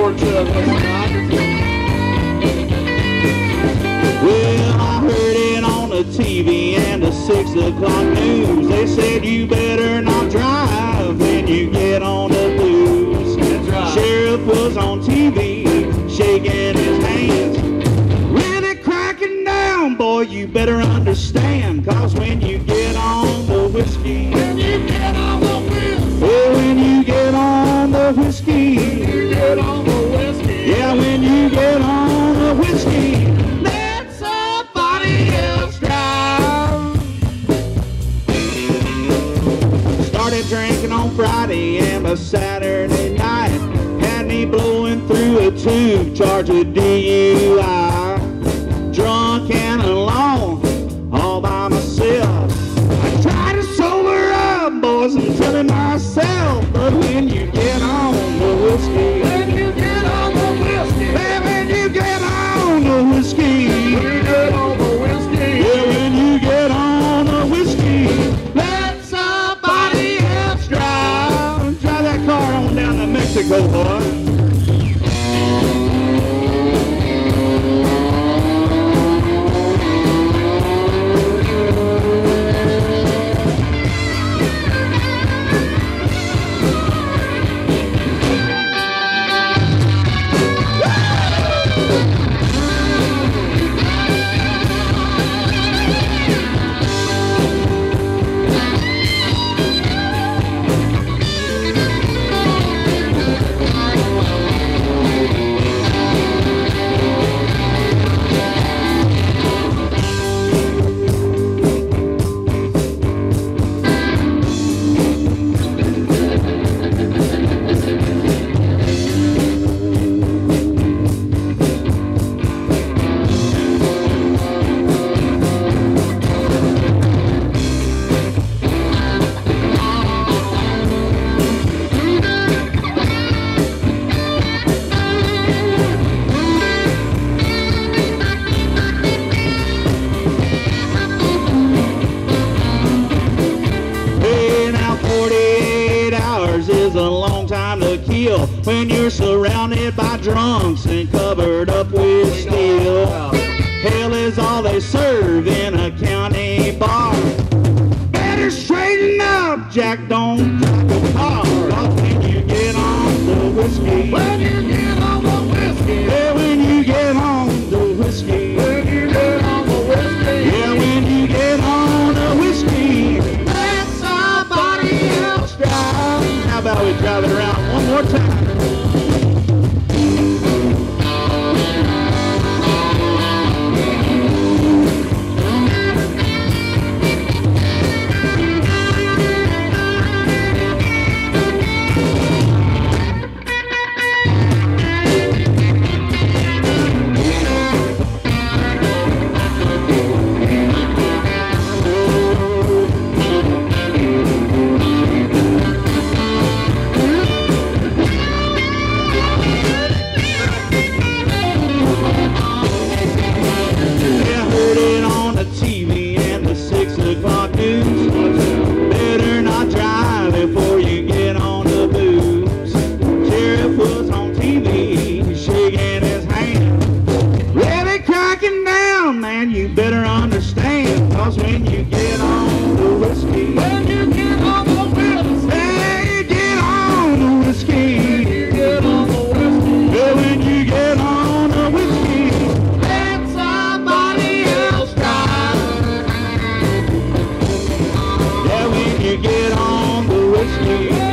Georgia, Well, I heard it on the TV and the 6 o'clock news. They said you better not drive when you get on the blues. That's right. Sheriff was on TV, shaking his hands. Really cracking down, boy, you better understand. Cause when you get on the whiskey, when you get on the whiskey, oh, when you get on the whiskey, you get on the whiskey, yeah, when you get on the whiskey, let somebody else drive. Started drinking on Friday and by Saturday night had me blowing through a tube, charged with DUI. Drunk and alone, all by myself. I try to sober up, boys, I'm telling myself. But when you get on the whiskey, when you get on the whiskey, hey, when you get on the whiskey, when you get on the whiskey, yeah, when you get on the whiskey, let somebody else drive. Drive that car on down to Mexico, boy. Is a long time to kill when you're surrounded by drunks and covered up with steel. Hell is all they serve in a county bar. Better straighten up, Jack, don't drive the car. When you get on the whiskey, when you get on the whiskey, yeah, when you get on the whiskey, when you get on the whiskey, yeah, when you get on the whiskey, let somebody else drive. How about we drive it around one more time? Better not drive before you get on the booze. Sheriff was on TV, shaking his hand. Really cracking down, man, you better understand. Cause when you get on the whiskey, when you get on the whiskey, hey, you get on the whiskey, when you get on the whiskey, yeah, when you get on the whiskey, let somebody else drive. Yeah, when you get on the whiskey,